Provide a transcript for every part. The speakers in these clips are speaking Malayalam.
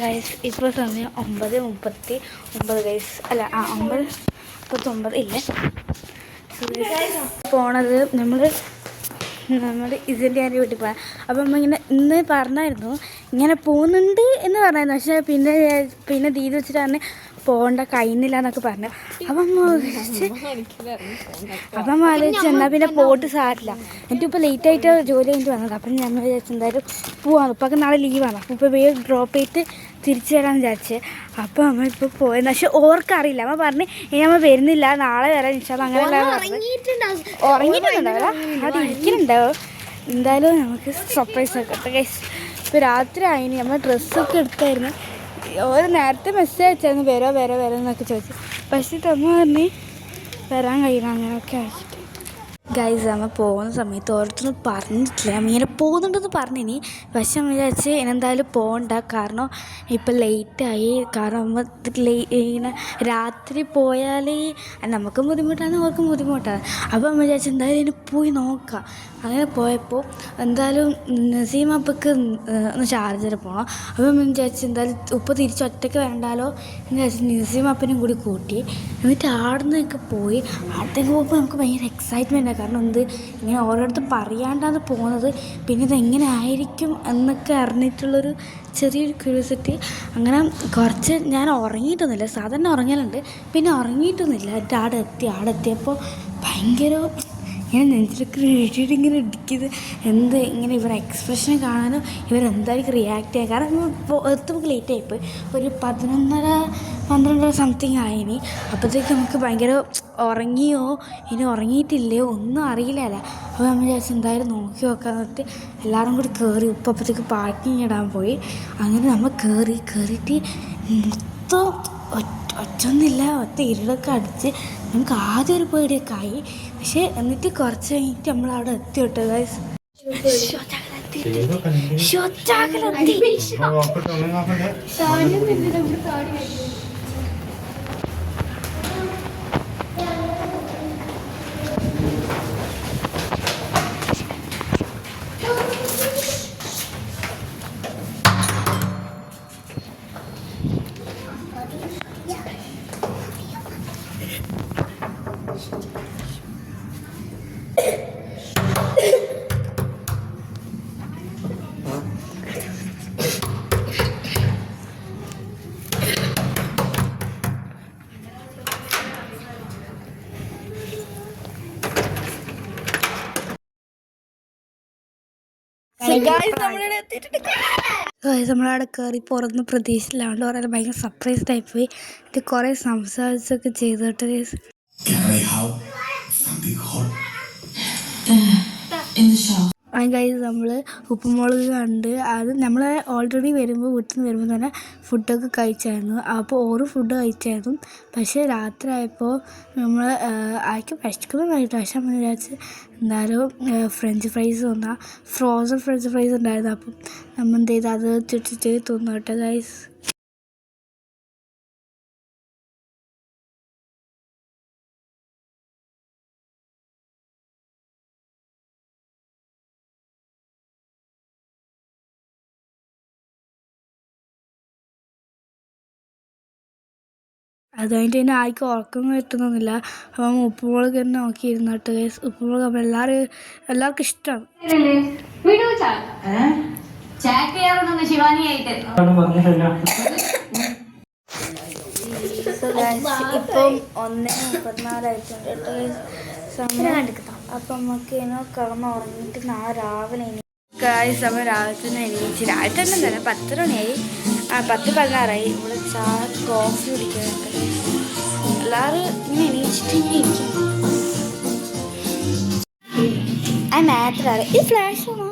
ഗൈസ് ഇപ്പോൾ സമയം 9:39 ഗൈസ്. അല്ല 9:39 ഇല്ലേ. പോണത് നമ്മൾ ഇതിൻ്റെ ആരും വീട്ടിൽ പോകാൻ. അപ്പം അമ്മ ഇന്ന് പറഞ്ഞായിരുന്നു ഇങ്ങനെ പോകുന്നുണ്ട് എന്ന് പറഞ്ഞായിരുന്നു. പക്ഷേ പിന്നെ ദീദി വെച്ചിട്ട് പറഞ്ഞ് പോകണ്ട കഴിയുന്നില്ല എന്നൊക്കെ പറഞ്ഞു. അപ്പം ആലോചിച്ച് എന്നാൽ പിന്നെ പോയിട്ട് സാരില്ല. എനിക്കിപ്പോൾ ലേറ്റായിട്ട് ജോലി കഴിഞ്ഞിട്ട് വന്നത്. അപ്പം ഞാൻ വിചാരിച്ചു എന്തായാലും പോവാണ്. ഇപ്പൊക്കെ നാളെ ലീവാണ്. അപ്പോൾ ഇപ്പോൾ വേഗം ഡ്രോപ്പ് ചെയ്തിട്ട് തിരിച്ചു വരാമെന്ന് വിചാരിച്ച്. അപ്പോൾ അമ്മ ഇപ്പോൾ പോയെന്ന്. പക്ഷെ ഓർക്കറിയില്ല. അമ്മ പറഞ്ഞ് ഇനി അമ്മ വരുന്നില്ല, നാളെ വരാൻ ഇൻഷാല്ലാ അങ്ങനെ ഉറങ്ങിയിട്ടുണ്ടാവില്ല, അത് ഇരിക്കുന്നുണ്ടാവും. എന്തായാലും നമുക്ക് സർപ്രൈസ് ആക്കട്ടെ ഗൈസ്. ഇപ്പോൾ രാത്രി ആയിന്. നമ്മൾ ഡ്രസ്സൊക്കെ എടുത്തായിരുന്നു. ഒരു നേരത്തെ മെസ്സേജ് അയച്ചായിരുന്നു വരോ എന്നൊക്കെ ചോദിച്ചു. പക്ഷേ അമ്മ പറഞ്ഞ് വരാൻ കഴിയില്ല അങ്ങനെയൊക്കെ അയച്ചിട്ട്. ഗൈസ് അമ്മ പോകുന്ന സമയത്ത് ഓരോരുത്തരും പറഞ്ഞിട്ടില്ല. അമ്മ ഇങ്ങനെ പോകുന്നുണ്ടെന്ന് പറഞ്ഞിനി. പക്ഷെ അമ്മ വിചാരിച്ച് എന്തായാലും പോകണ്ട, കാരണം ഇപ്പം ലേറ്റായി. കാരണം അമ്മ ഇങ്ങനെ രാത്രി പോയാൽ നമുക്കും ബുദ്ധിമുട്ടാണ്, അവർക്കും ബുദ്ധിമുട്ടാണ്. അപ്പോൾ അമ്മ വിചാരിച്ച് എന്തായാലും ഇനി പോയി നോക്കാം. അങ്ങനെ പോയപ്പോൾ എന്തായാലും നസീമപ്പക്ക് ഒന്ന് ചാർജർ പോകണം. അപ്പോൾ അമ്മ വിചാരിച്ച് എന്തായാലും ഉപ്പ് തിരിച്ച് ഒറ്റയ്ക്ക് വരണ്ടാലോ എന്ന് വിചാരിച്ച് നസീമപ്പനും കൂടി കൂട്ടി. എന്നിട്ട് ആടുന്നൊക്കെ പോയി. ആടത്തേക്ക് പോകുമ്പോൾ നമുക്ക് ഭയങ്കര എക്സൈറ്റ്മെൻറ്റാണ്. കാരണം ഇങ്ങനെ ഓരോരുത്തർ പറയാണ്ടാണ് പോകുന്നത്. പിന്നെ ഇതെങ്ങനെ ആയിരിക്കും എന്നൊക്കെ അറിഞ്ഞിട്ടുള്ളൊരു ചെറിയൊരു ക്യൂരിയോസിറ്റി. അങ്ങനെ കുറച്ച് ഞാൻ ഉറങ്ങിയിട്ടൊന്നുമില്ല. സാധാരണ ഉറങ്ങലുണ്ട്, പിന്നെ ഉറങ്ങിയിട്ടൊന്നുമില്ല. എന്നിട്ട് ആടെത്തിയപ്പോൾ ഭയങ്കര ഇങ്ങനെ നെഞ്ചിലൊക്കെ ഇടിയിട്ട് ഇങ്ങനെ ഇടിക്കുന്നത് ഇങ്ങനെ ഇവരുടെ എക്സ്പ്രഷൻ കാണാനും ഇവരെന്തായിരിക്കും റിയാക്ട് ചെയ്യുക. കാരണം എത്തുമ്പോൾ ലേറ്റ് ആയിപ്പോയി. ഒരു 11:30 സംതിങ് ആയിനി. അപ്പോഴത്തേക്ക് നമുക്ക് ഭയങ്കര ഉറങ്ങിയോ ഇനി ഉറങ്ങിയിട്ടില്ലയോ ഒന്നും അറിയില്ലല്ലോ. അപ്പോൾ നമ്മൾ വിചാരിച്ചു എന്തായാലും നോക്കി നോക്കാൻ എന്നിട്ട് എല്ലാവരും കൂടി കയറി. അപ്പോഴത്തേക്ക് പാർക്കിങ് ഇടാൻ പോയി. അങ്ങനെ നമ്മൾ കയറിയിട്ട് മൊത്തം ഒറ്റൊന്നുമില്ല, ഇരുളൊക്കെ അടിച്ച് നമുക്ക് ആദ്യം ഒരു പേടിയൊക്കെ ആയി. പക്ഷെ എന്നിട്ട് കുറച്ച് കഴിഞ്ഞിട്ട് നമ്മളവിടെ എത്തി വിട്ടു ഗൈസ്. നമ്മളവിടെ കയറി പുറന്ന് പ്രതീക്ഷയില്ലാണ്ട് പറയാൻ ഭയങ്കര സർപ്രൈസ് ടൈപ്പായി. ഇത് കുറേ സംസാരിച്ചൊക്കെ ചെയ്തിട്ട് ഗൈസ് നമ്മൾ ഉപ്പുമുളക് കണ്ട് അത് നമ്മൾ ഓൾറെഡി വീട്ടിൽ നിന്ന് വരുമ്പോൾ തന്നെ ഫുഡൊക്കെ കഴിച്ചായിരുന്നു. അപ്പോൾ ഓരോ ഫുഡ് കഴിച്ചായിരുന്നു. പക്ഷേ രാത്രി ആയപ്പോൾ നമ്മൾ ആർക്കും വിശക്കുന്നുണ്ടായിട്ട്. പക്ഷെ നമ്മൾ വിചാരിച്ച് എന്തായാലും ഫ്രഞ്ച് ഫ്രൈസ് വന്നാൽ ഫ്രോസൺ ഫ്രഞ്ച് ഫ്രൈസ് ഉണ്ടായിരുന്നു. അപ്പം നമ്മൾ എന്ത് ചെയ്ത് അത് ചുറ്റിട്ട് തിന്നോട്ടെ ഗൈസ്. അത് കഴിഞ്ഞിട്ട് തന്നെ ആർക്കും ഉറക്കം കിട്ടുന്നൊന്നുമില്ല. അപ്പം ഉപ്പുമുളക് തന്നെ നോക്കിയിരുന്നോട്ട് ഗൈസ്. ഉപ്പുമുളക് അപ്പം എല്ലാവർക്കും ഇഷ്ടമാണ്. ഇപ്പം 1:34 ആയിട്ടുണ്ട് സമയം. അപ്പം നമുക്ക് കിടന്ന് ഉറങ്ങിയിട്ട് നാളെ രാവിലെ സമയം രാവിലെ തന്നെ എണീച്ച്. രാവിലെ തന്നെ തന്നെ 10 മണിയായി. 10:16 ഇവിടെ ചായ കോഫി കുടിക്കുന്നുണ്ട്. എല്ലാവരും ഇങ്ങനെ എണീച്ചിട്ട് ഇങ്ങനെ ഇരിക്കും. ആ മാത്രമാണ് ഇത് ഫ്ലാഷ് ആണോ?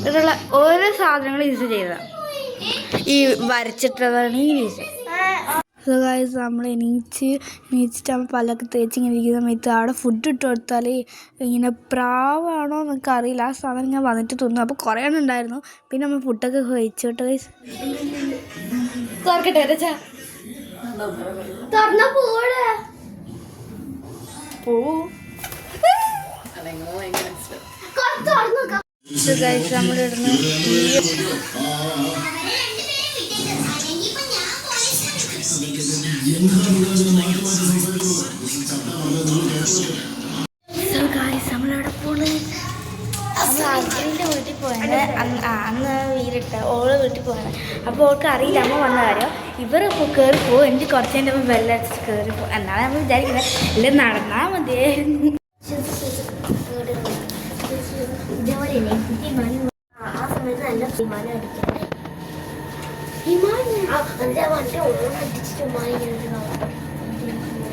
ഇവിടെയുള്ള ഓരോ സാധനങ്ങളും യൂസ് ചെയ്തതാണ്. ഈ വരച്ചിട്ടതാണ് ഈ യൂസ്. സോ ഗൈസ് നമ്മൾ എണീച്ചിട്ട് നമ്മൾ പല്ലൊക്കെ തേച്ച് ഇങ്ങനെ ഇരിക്കുന്ന സമയത്ത് അവിടെ ഫുഡ് ഇട്ട് കൊടുത്താൽ ഇങ്ങനെ പ്രാവാണോ എന്നൊക്കെ അറിയില്ല. ആ സാധനം ഞാൻ വന്നിട്ട് തിന്നു. അപ്പോൾ കുറേ എണ്ണം ഉണ്ടായിരുന്നു. പിന്നെ നമ്മൾ ഫുഡൊക്കെ കഴിച്ചോട്ടെ ഗൈസ്. നമ്മളിടുന്നു നമ്മളവിടെ പോണത് അച്ഛൻ്റെ വീട്ടിൽ പോയത്. അന്ന് വീരിട്ട് ഓള് വീട്ടിൽ പോയത്. അപ്പോൾ ഓൾക്ക് അറിയില്ല അമ്മ വന്ന കാര്യം. ഇവരിപ്പോൾ കയറി പോകും. എനിക്ക് കുറച്ച് എൻ്റെ അമ്മ വെല്ലടിച്ച് കയറി പോകും എന്നാണ് നമ്മൾ വിചാരിക്കുന്നത്. ഇല്ല നടന്നാൽ മതിയായിരുന്നു. ആ സമയത്ത് നല്ല വിമാനം അടിക്കാൻ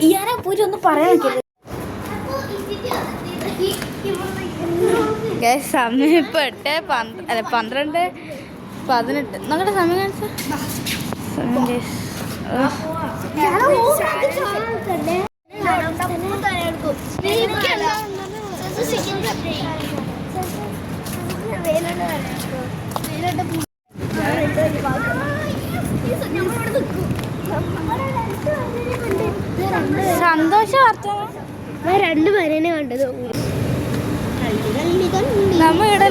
ഇയാളെ പോയി ഒന്ന് പറയാൻ സമയം ഇപ്പോൾ 8:12 18 നിങ്ങളുടെ സമയം കാണിച്ച സന്തോഷ വാർത്ത. ഞാൻ 2 പേരെന്നെ കണ്ടത്. നമ്മ ഇവിടെ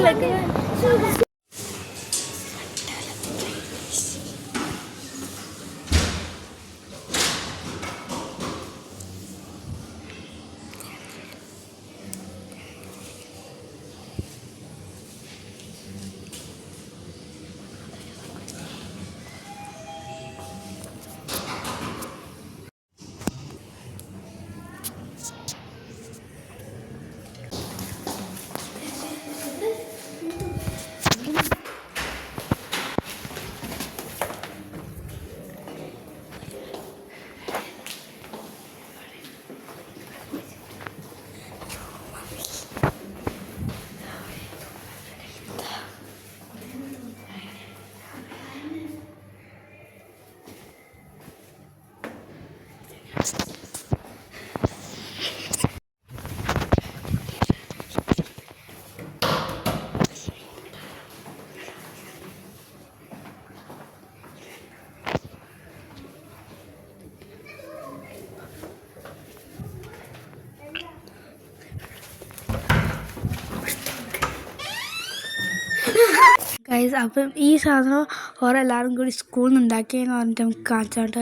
ഗൈസ്. അപ്പം ഈ സാധനം ഓരെല്ലാവരും കൂടി സ്കൂളിൽ നിന്ന് ഉണ്ടാക്കിയെന്ന് പറഞ്ഞിട്ട് നമുക്ക് കാണിച്ചോണ്ട്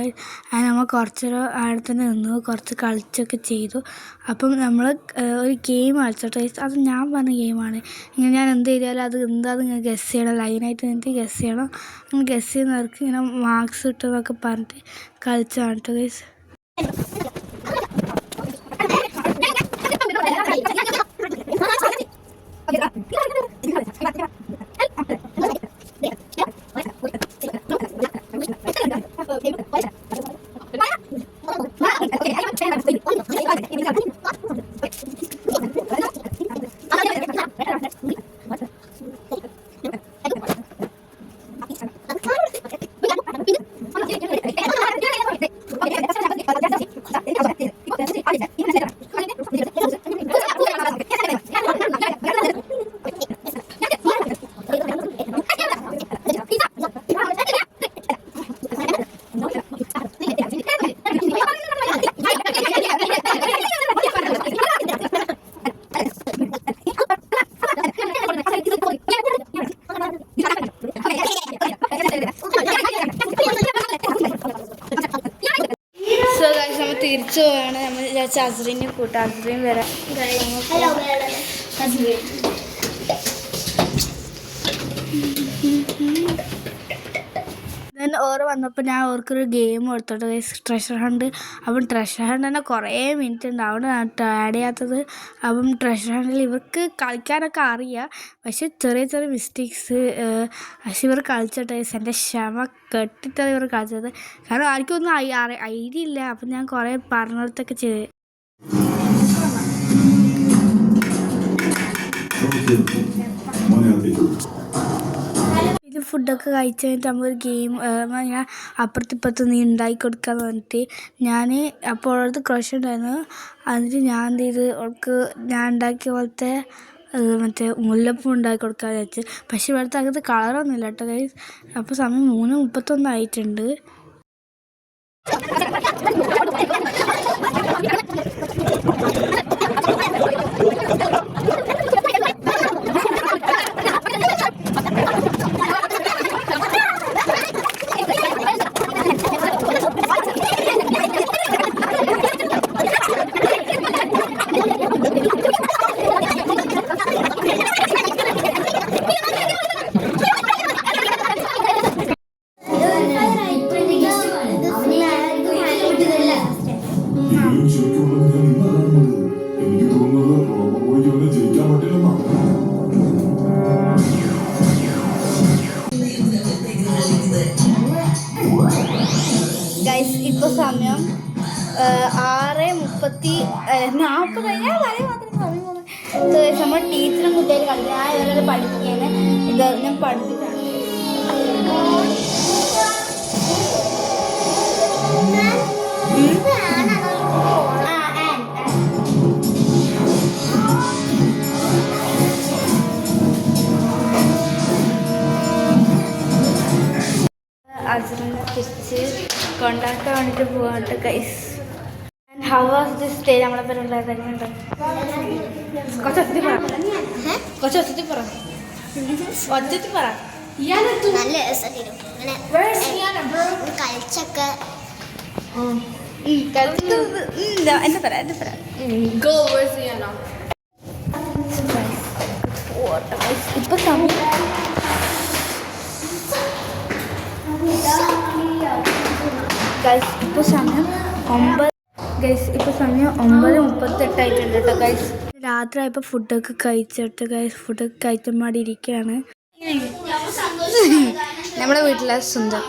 അത് നമ്മൾ കുറച്ചൊരു അവിടെ തന്നെ നിന്നു, കുറച്ച് കളിച്ചൊക്കെ ചെയ്തു. അപ്പം നമ്മൾ ഒരു ഗെയിം കളിച്ചോട്ടെ. അത് ഞാൻ പറഞ്ഞ ഗെയിമാണ്. ഇങ്ങനെ ഞാൻ എന്ത് ചെയ്താലും അത് എന്താണെന്ന് ഇങ്ങനെ ഗസ് ചെയ്യണം. ലൈനായിട്ട് എനിക്ക് ഗസ് ചെയ്യണം. അങ്ങനെ ഗസ് ചെയ്യുന്നവർക്ക് ഇങ്ങനെ മാർക്സ് കിട്ടുമെന്നൊക്കെ പറഞ്ഞിട്ട് കളിച്ചാണ് കേട്ടോ ഗൈസ്. തിരിച്ചു പോവാണ്. നമ്മൾ അസ്രീനെ കൂട്ടാം. അസ്രീൻ വരാം. ദെൻ ഓറ് വന്നപ്പോൾ ഞാൻ ഓർക്കൊരു ഗെയിം കൊടുത്തോട്ടെ ട്രഷർ ഹണ്ട്. അപ്പം ട്രഷർ ഹണ്ട് തന്നെ കുറേ മിനിറ്റ് ഉണ്ട്. അവിടെ ആഡ് ചെയ്യാത്തത്. അപ്പം ട്രഷർ ഹണ്ടിൽ ഇവർക്ക് കളിക്കാനൊക്കെ അറിയാം. പക്ഷെ ചെറിയ ചെറിയ മിസ്റ്റേക്സ്. പക്ഷെ ഇവർ കളിച്ചോട്ടെ. എൻ്റെ ക്ഷമ കെട്ടിട്ടാണ് ഇവർ കളിച്ചത്. കാരണം ആർക്കൊന്നും ഐഡിയ ഇല്ല. അപ്പം ഞാൻ കുറേ പറഞ്ഞിടത്തൊക്കെ ചെയ്ത്. ഇത് ഫുഡൊക്കെ കഴിച്ച് കഴിഞ്ഞിട്ട് നമ്മളൊരു ഗെയിം ഇങ്ങനെ അപ്പുറത്തിപ്പുറത്ത് നീ ഉണ്ടാക്കി കൊടുക്കാന്ന് പറഞ്ഞിട്ട് ഞാൻ അപ്പോൾ അവളടുത്ത് ക്രഷ് ഉണ്ടായിരുന്നു. എന്നിട്ട് ഞാൻ എന്ത് ചെയ്ത് അവൾക്ക് ഞാൻ ഉണ്ടാക്കിയ പോലത്തെ മറ്റേ മുല്ലപ്പൂ ഉണ്ടാക്കി കൊടുക്കാമെന്ന് വെച്ച്. പക്ഷേ ഇവിടുത്തെ അകത്ത് കളറൊന്നും ഇല്ല കേട്ടോ ഗൈസ്. അപ്പോൾ സമയം 3:31 ആയിട്ടുണ്ട്. ഗൈസ് ഇപ്പോൾ സമയം 6:40 ഞാൻ വരെ മാത്രം സമയം പോകുന്നത്. നമ്മൾ ടീച്ചറും കുട്ടികൾ കളിക്കുക. ഞാൻ ഇവരെ പഠിപ്പിക്കുകയാണ്. ഇത് ഞാൻ പഠിപ്പിച്ചാണ്. അസുറിനെ തിരിച്ച് കൊണ്ടാക്കാൻ വേണ്ടിയിട്ട് പോകാണ്ട് guys. How was this day? നമ്മളെ പേരുള്ളത് തന്നെയുണ്ട്. കുറച്ചൊത്തി പറ ഒച്ചത്തി പറ. നല്ല രസമായിരുന്നു. കളിച്ചൊക്കെ എന്നെ പറ ഇപ്പൊ സമയം ഗൈസ് ഇപ്പോൾ സമയം 9:38 ആയിട്ടുണ്ട് കേട്ടോ ഗൈസ്. രാത്രി ആയപ്പോൾ ഫുഡൊക്കെ കഴിച്ചിട്ട് ഗൈസ് ഫുഡൊക്കെ കഴിച്ചമാടി ഇരിക്കുകയാണ്. നമ്മുടെ വീട്ടിലെ സുന്ദർ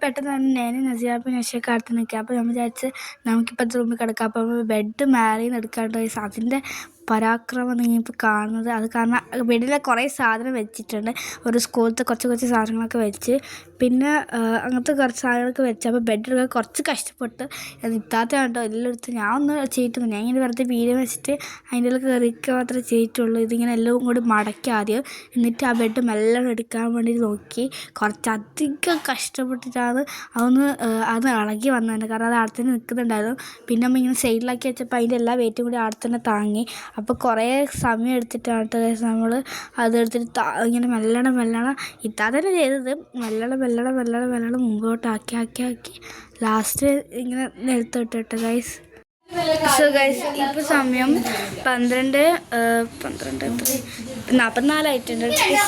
പെട്ടെന്ന് തന്നെ ഞാൻ നസിയാപ്പ് നശയൊക്കെ അടുത്ത് നിൽക്കുക. അപ്പോൾ നമ്മൾ വിചാരിച്ച് നമുക്കിപ്പോഴത്തെ റൂമിൽ കിടക്കാം. അപ്പോൾ ബെഡ് മാറിന്ന് എടുക്കാണ്ട് ഗൈസ്. അതിൻ്റെ പരാക്രമം നിങ്ങളിപ്പോൾ കാണുന്നത് അത് കാരണം ബെഡിലെ കുറേ സാധനം വെച്ചിട്ടുണ്ട്. ഒരു സ്കൂളത്തെ കുറച്ച് സാധനങ്ങളൊക്കെ വെച്ച് പിന്നെ അങ്ങനത്തെ കുറച്ച് സാധനങ്ങളൊക്കെ വെച്ച്. അപ്പോൾ ബെഡൊക്കെ കുറച്ച് കഷ്ടപ്പെട്ട് ഇത്താത്ത കേട്ടോ എല്ലായിടത്തും ഞാൻ ഒന്നും ചെയ്തിട്ടില്ല. ഞാൻ ഇങ്ങനെ വെറുതെ വീഡിയോ വെച്ചിട്ട് അതിൻ്റെ ഉള്ളിൽ കയറിക്കുക മാത്രമേ ചെയ്തിട്ടുള്ളൂ. ഇതിങ്ങനെ എല്ലാം കൂടി മടക്കി ആദ്യം എന്നിട്ട് ആ ബെഡ് മെല്ലെ എടുക്കാൻ വേണ്ടി നോക്കി. കുറച്ചധികം കഷ്ടപ്പെട്ടിട്ടാണ് അത് ഇളകി വന്നത്. കാരണം അത് അവിടെ തന്നെ നിൽക്കുന്നുണ്ടായിരുന്നു. പിന്നെ നമ്മൾ ഇങ്ങനെ സൈഡിലാക്കി വെച്ചപ്പോൾ അതിൻ്റെ എല്ലാ വെയിറ്റും കൂടി അവിടെ തന്നെ താങ്ങി. അപ്പോൾ കുറേ സമയം എടുത്തിട്ടാണ് നമ്മൾ അതെടുത്തിട്ട് ഇങ്ങനെ മെല്ലണം ഇത്താ തന്നെ ചെയ്തത്. മെല്ലണം മുമ്പോട്ട് ആക്കി ലാസ്റ്റ് ഇങ്ങനെ നിലത്തോട്ട് ഗൈസ്. സോ ഗൈസ് ഇപ്പോൾ സമയം 12:44 ആയിട്ടുണ്ട്.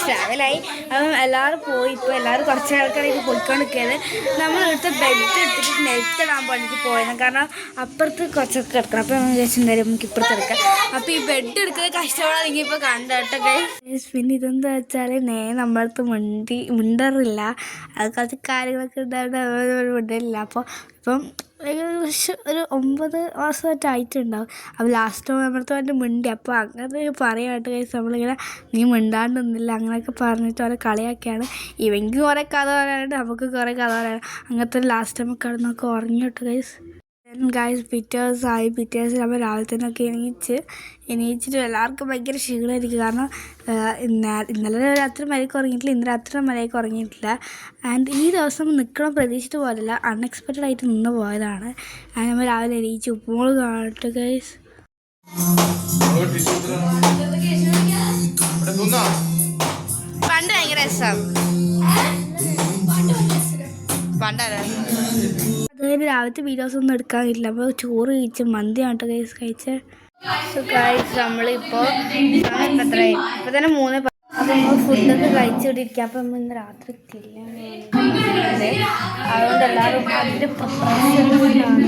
ട്രാവലായി. അപ്പം എല്ലാവരും പോയി. ഇപ്പോൾ എല്ലാവരും കുറച്ച് ആൾക്കാരായിട്ട് പോയിക്കൊണ്ട് നിൽക്കുകയാണ്. നമ്മൾ ഇവിടുത്തെ ബെഡ് എടുത്തിട്ട് നെറ്റിടാൻ വേണ്ടിയിട്ട് പോയത്. കാരണം അപ്പുറത്ത് കുറച്ചൊക്കെ കിടക്കണം. അപ്പോൾ നമ്മൾ വിചാരിച്ചിട്ടുണ്ടായിരുന്നു നമുക്ക് ഇപ്പുറത്ത് എടുക്കാം. അപ്പോൾ ഈ ബെഡ് എടുക്കുന്നത് കഷ്ടപ്പെടാൻ ഇപ്പോൾ കണ്ടോട്ടെ ഗൈസ്. പിന്നെ ഇതെന്താ വെച്ചാൽ നമ്മളടുത്ത് മിണ്ടറില്ല. അത് കുറച്ച് കാര്യങ്ങളൊക്കെ ഉണ്ടായിട്ട് മിണ്ടറില്ല. അപ്പോൾ ഇപ്പം ഏകദേശം ഒരു 9 മാസമായിട്ട് ആയിട്ടുണ്ടാവും. അപ്പോൾ ലാസ്റ്റ് നമ്മളടുത്ത് വന്നിട്ട് മിണ്ടി. അപ്പോൾ അങ്ങനെ പറയാനായിട്ട് കഴിച്ച് നമ്മളിങ്ങനെ നീ മിണ്ടാണ്ടൊന്നുമില്ല അങ്ങനെയൊക്കെ പറഞ്ഞിട്ട് അവരെ കളിയാക്കിയാണ്. ഇവയ്ക്ക് കുറേ കഥ പറയാനുണ്ട്, നമുക്ക് കുറേ കഥ പറയാനുണ്ട്. അങ്ങനത്തെ ലാസ്റ്റ് നമുക്ക് കിടന്നൊക്കെ ഉറങ്ങിയിട്ട് ഗൈസ് പിറ്റേ ദിവസം നമ്മൾ രാവിലെ തന്നെ ഒക്കെ എണീച്ചിട്ട് എല്ലാവർക്കും ഭയങ്കര ക്ഷീണമായിരിക്കും. കാരണം ഇന്നലെ രാത്രി മര്യാദയ്ക്ക് ഉറങ്ങിയിട്ടില്ല, ഇന്ന് രാത്രി മര്യാദയ്ക്ക് ഉറങ്ങിയിട്ടില്ല. ആൻഡ് ഈ ദിവസം നിൽക്കണം പ്രതീക്ഷിച്ചിട്ട് പോയതല്ല, അൺഎക്സ്പെക്റ്റഡ് ആയിട്ട് നിന്ന് പോയതാണ്. ആൻഡ് നമ്മൾ രാവിലെ എണീച്ച് ഉപ്പുമോള് കാണട്ടെ ഗൈസ്. പണ്ട് ഭയങ്കര രസം അതായത് രാവിലത്തെ വീഡിയോസ് ഒന്നും എടുക്കാനില്ല. അപ്പോൾ ചോറ് കഴിച്ച് മന്തിയാണ് കേട്ടോ ഗൈസ് കഴിച്ചത്. നമ്മളിപ്പോൾ എത്രയായി ഇപ്പോൾ തന്നെ 3 അപ്പോൾ നമ്മൾ ഫുഡൊക്കെ കഴിച്ചുകൊണ്ടിരിക്കുക. അപ്പോൾ നമ്മൾ ഇന്ന് രാത്രി എത്തില്ല. അതുകൊണ്ട് എല്ലാവരും അതിൻ്റെ പ്രിപ്പറേഷനിലാണ്.